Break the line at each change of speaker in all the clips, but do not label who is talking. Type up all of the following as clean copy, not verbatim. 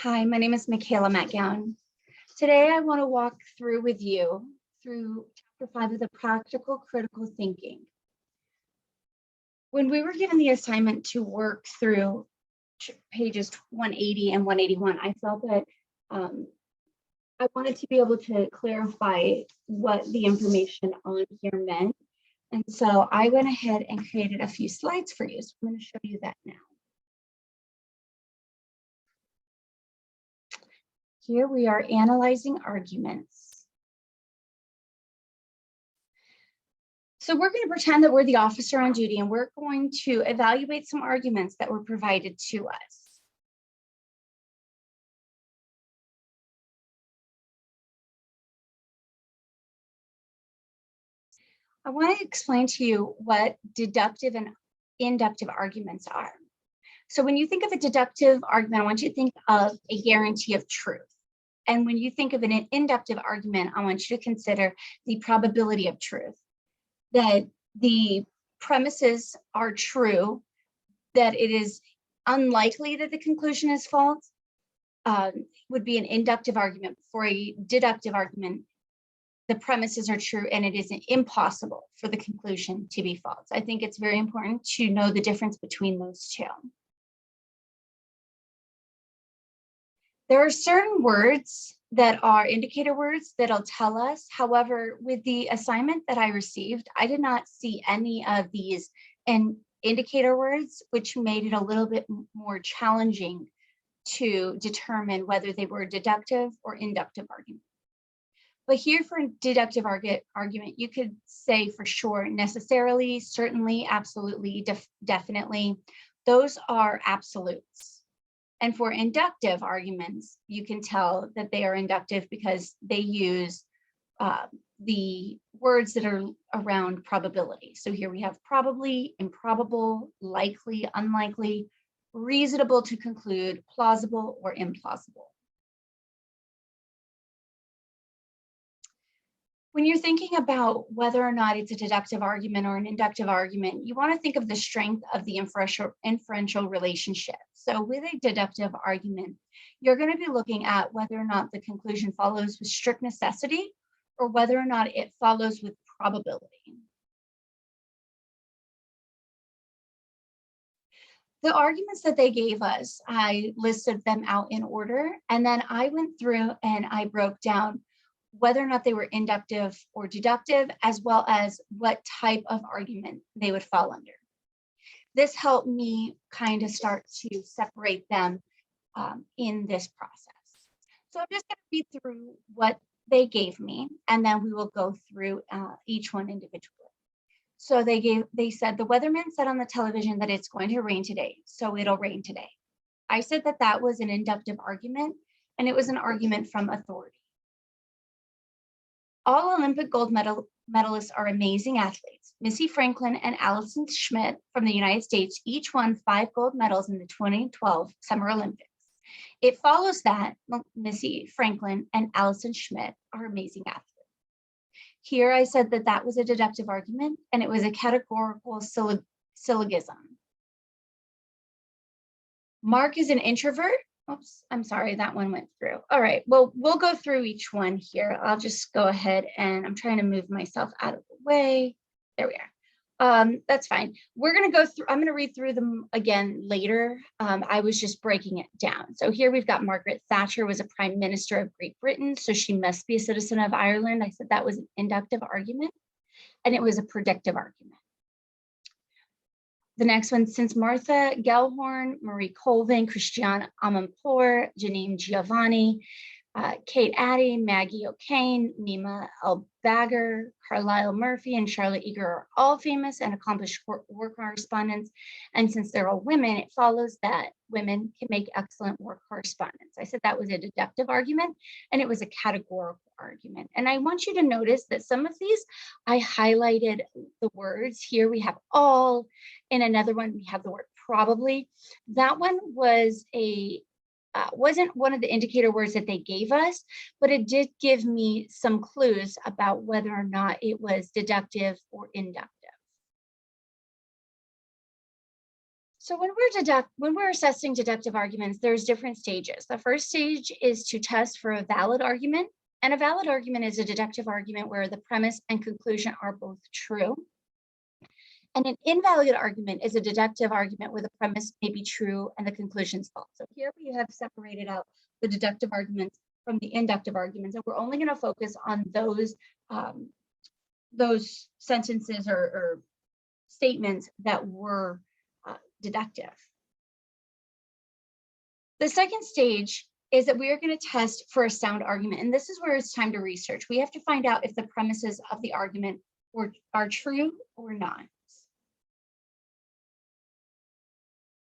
Hi, my name is Michaela Metgown. Today I want to walk through with you through chapter 5 of the practical critical thinking. When we were given the assignment to work through pages 180 and 181, I felt that I wanted to be able to clarify what the information on here meant. And so I went ahead and created a few slides for you. So I'm going to show you that now. Here we are analyzing arguments. So we're going to pretend that we're the officer on duty and we're going to evaluate some arguments that were provided to us. I want to explain to you what deductive and inductive arguments are. So when you think of a deductive argument, I want you to think of a guarantee of truth. And when you think of an inductive argument, I want you to consider the probability of truth, that the premises are true, that it is unlikely that the conclusion is false, would be an inductive argument. For a deductive argument, the premises are true and it is impossible for the conclusion to be false. I think it's very important to know the difference between those two. There are certain words that are indicator words that'll tell us. However, with the assignment that I received, I did not see any of these indicator words, which made it a little bit more challenging to determine whether they were deductive or inductive argument. But here for a deductive argument, you could say for sure, necessarily, certainly, absolutely, definitely. Those are absolutes. And for inductive arguments, you can tell that they are inductive because they use the words that are around probability. So here we have probably, improbable, likely, unlikely, reasonable to conclude, plausible, or implausible. When you're thinking about whether or not it's a deductive argument or an inductive argument, you want to think of the strength of the inferential relationship. So with a deductive argument, you're going to be looking at whether or not the conclusion follows with strict necessity or whether or not it follows with probability. The arguments that they gave us, I listed them out in order, and then I went through and I broke down whether or not they were inductive or deductive, as well as what type of argument they would fall under. This helped me kind of start to separate them in this process. So I'm just going to read through what they gave me, and then we will go through each one individually. So they said the weatherman said on the television that it's going to rain today, so it'll rain today. I said that that was an inductive argument, and it was an argument from authority. All Olympic gold medalists are amazing athletes. Missy Franklin and Allison Schmidt from the United States each won 5 gold medals in the 2012 Summer Olympics. It follows that Missy Franklin and Allison Schmidt are amazing athletes. Here I said that that was a deductive argument and it was a categorical syllogism. Mark is an introvert. Oops, I'm sorry, that one went through. All right, well, we'll go through each one here. I'll just go ahead and I'm trying to move myself out of the way. There we are. That's fine. We're going to go through, I'm going to read through them again later. I was just breaking it down. So here we've got Margaret Thatcher was a prime minister of Great Britain, so she must be a citizen of Ireland. I said that was an inductive argument, and it was a predictive argument. The next one, since Martha Gellhorn, Marie Colvin, Christiane Amanpour, Janine Giovanni, Kate Addy, Maggie O'Kane, Nima El-Bagger, Carlisle Murphy, and Charlotte Eager are all famous and accomplished war correspondents. And since they're all women, it follows that women can make excellent war correspondents. I said that was a deductive argument, and it was a categorical argument. And I want you to notice that some of these, I highlighted the words. Here we have all. In another one, we have the word probably. That one was wasn't one of the indicator words that they gave us, but it did give me some clues about whether or not it was deductive or inductive. So when we're assessing deductive arguments, there's different stages. The first stage is to test for a valid argument. And a valid argument is a deductive argument where the premise and conclusion are both true. And an invalid argument is a deductive argument where the premise may be true and the conclusion is false. So here we have separated out the deductive arguments from the inductive arguments, and we're only going to focus on those sentences or statements that were deductive. The second stage is that we are going to test for a sound argument, and this is where it's time to research. We have to find out if the premises of the argument are true or not.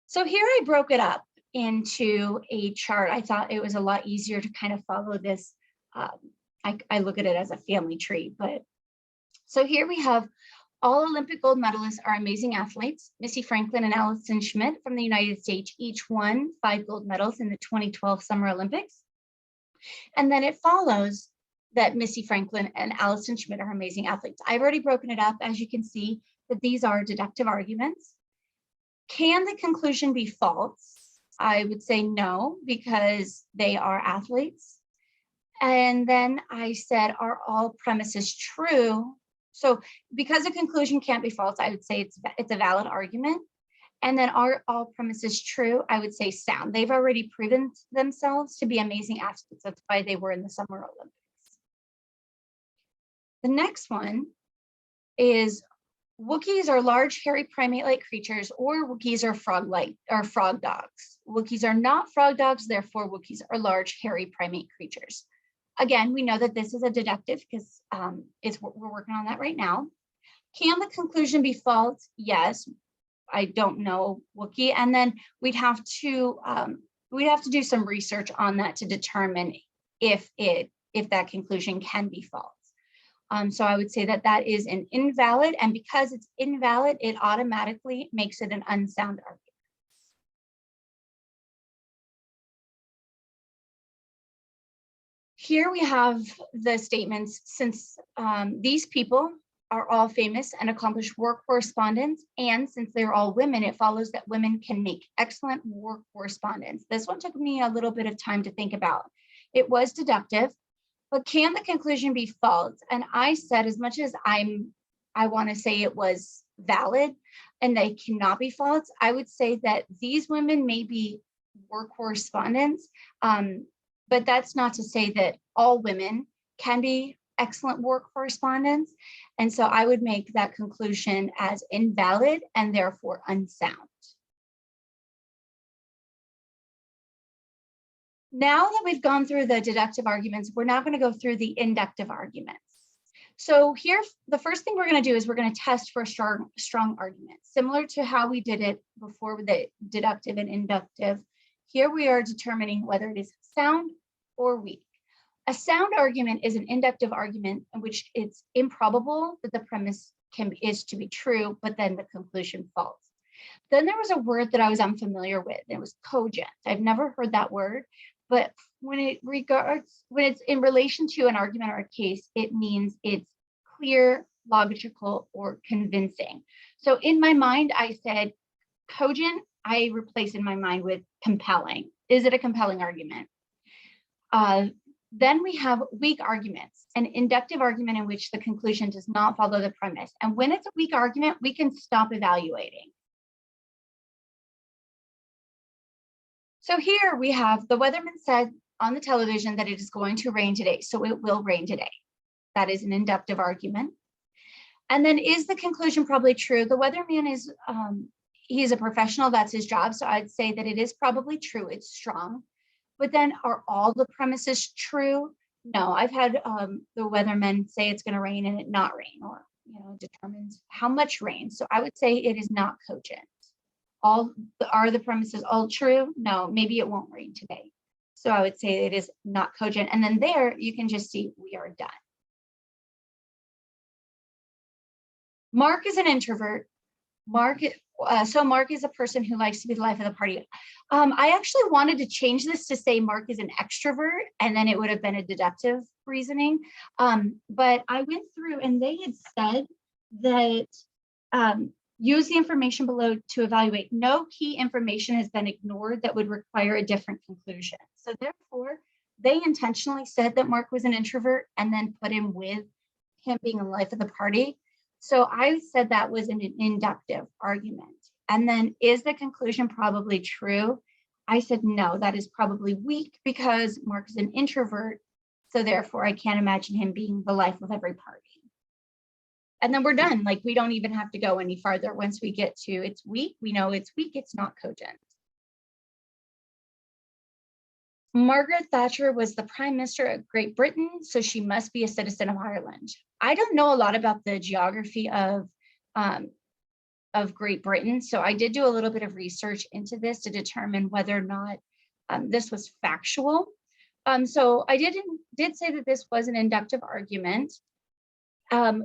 So here I broke it up into a chart. I thought it was a lot easier to kind of follow this. I look at it as a family tree, but so here we have all Olympic gold medalists are amazing athletes. Missy Franklin and Allison Schmidt from the United States each won 5 gold medals in the 2012 Summer Olympics. And then it follows that Missy Franklin and Allison Schmidt are amazing athletes. I've already broken it up, as you can see, that these are deductive arguments. Can the conclusion be false? I would say no, because they are athletes. And then I said, are all premises true? So because a conclusion can't be false, I would say it's a valid argument. And then are all premises true? I would say sound. They've already proven themselves to be amazing athletes. That's why they were in the Summer Olympics. The next one is Wookiees are large, hairy primate-like creatures, or Wookiees are frog dogs. Wookiees are not frog dogs, therefore Wookiees are large, hairy primate creatures. Again, we know that this is a deductive because we're working on that right now. Can the conclusion be false? Yes. I don't know Wookiee, and then we'd have to do some research on that to determine if that conclusion can be false. So I would say that that is an invalid, and because it's invalid, it automatically makes it an unsound argument. Here we have the statements, since these people are all famous and accomplished war correspondents, and since they're all women, it follows that women can make excellent war correspondents. This one took me a little bit of time to think about. It was deductive, but can the conclusion be false? And I said, as much as I want to say it was valid and they cannot be false, I would say that these women may be war correspondents, but that's not to say that all women can be excellent war correspondents. And so I would make that conclusion as invalid and therefore unsound. Now that we've gone through the deductive arguments, we're now going to go through the inductive arguments. So here, the first thing we're going to do is we're going to test for a strong argument, similar to how we did it before with the deductive and inductive. Here we are determining whether it is sound or weak. A sound argument is an inductive argument in which it's improbable that the premise is to be true, but then the conclusion false. Then there was a word that I was unfamiliar with. It was cogent. I've never heard that word, but when it's in relation to an argument or a case, it means it's clear, logical, or convincing. So in my mind, I said cogent. I replace in my mind with compelling. Is it a compelling argument? Then we have weak arguments, an inductive argument in which the conclusion does not follow the premise. And when it's a weak argument, we can stop evaluating. So here we have the weatherman said on the television that it is going to rain today, so it will rain today. That is an inductive argument. And then is the conclusion probably true? The weatherman is, he's a professional, that's his job. So I'd say that it is probably true, it's strong. But then are all the premises true? No, I've had the weathermen say it's gonna rain and it not rain, or determines how much rain. So I would say it is not cogent. Are the premises all true? No, maybe it won't rain today. So I would say it is not cogent. And then there you can just see we are done. Mark is an introvert. Mark is a person who likes to be the life of the party. I actually wanted to change this to say Mark is an extrovert, and then it would have been a deductive reasoning. But I went through and they had said that Use the information below to evaluate. No key information has been ignored that would require a different conclusion. So therefore, they intentionally said that Mark was an introvert and then put him with him being the life of the party. So I said that was an inductive argument. And then, is the conclusion probably true? I said, no, that is probably weak because Mark is an introvert. So therefore, I can't imagine him being the life of every party. And then we're done. Like, we don't even have to go any farther. Once we get to it's weak, we know it's weak, it's not cogent. Margaret Thatcher was the Prime Minister of Great Britain, so she must be a citizen of Ireland. I don't know a lot about the geography of Great Britain, so I did do a little bit of research into this to determine whether or not this was factual. So I did say that this was an inductive argument.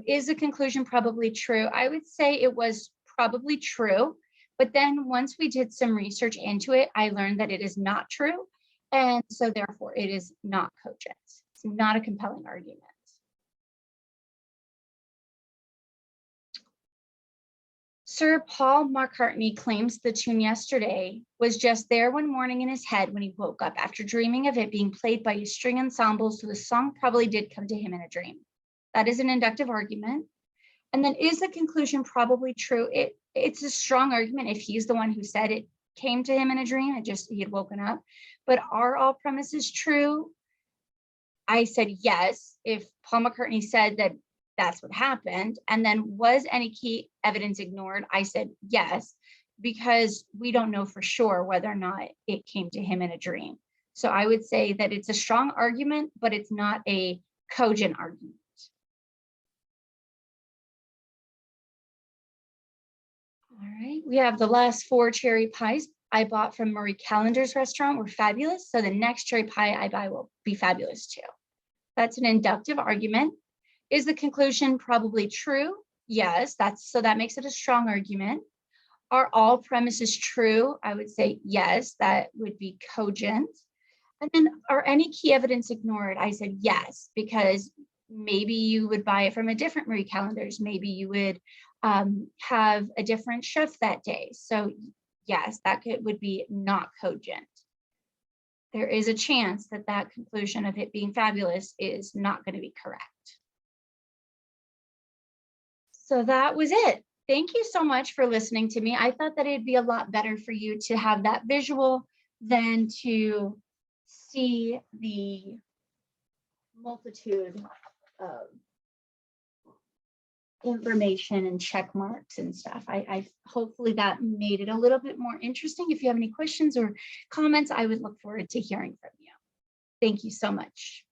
Is the conclusion probably true? I would say it was probably true, but then once we did some research into it, I learned that it is not true. And so therefore it is not cogent. It's not a compelling argument. Sir Paul McCartney claims the tune Yesterday was just there one morning in his head when he woke up after dreaming of it being played by a string ensemble, so the song probably did come to him in a dream. That is an inductive argument. And then, is the conclusion probably true? It's a strong argument if he's the one who said it came to him in a dream, he had woken up. But are all premises true? I said yes, if Paul McCartney said that that's what happened. And then, was any key evidence ignored? I said yes, because we don't know for sure whether or not it came to him in a dream. So I would say that it's a strong argument, but it's not a cogent argument. All right, we have the last 4 cherry pies I bought from Marie Callender's restaurant were fabulous. So the next cherry pie I buy will be fabulous too. That's an inductive argument. Is the conclusion probably true? Yes, that makes it a strong argument. Are all premises true? I would say yes, that would be cogent. And then, are any key evidence ignored? I said yes, because maybe you would buy it from a different Marie Callender's. Maybe you would have a different chef that day. So yes, that would be not cogent. There is a chance that that conclusion of it being fabulous is not going to be correct. So that was it. Thank you so much for listening to me. I thought that it'd be a lot better for you to have that visual than to see the multitude of information and check marks and stuff. I hopefully that made it a little bit more interesting. If you have any questions or comments, I would look forward to hearing from you. Thank you so much.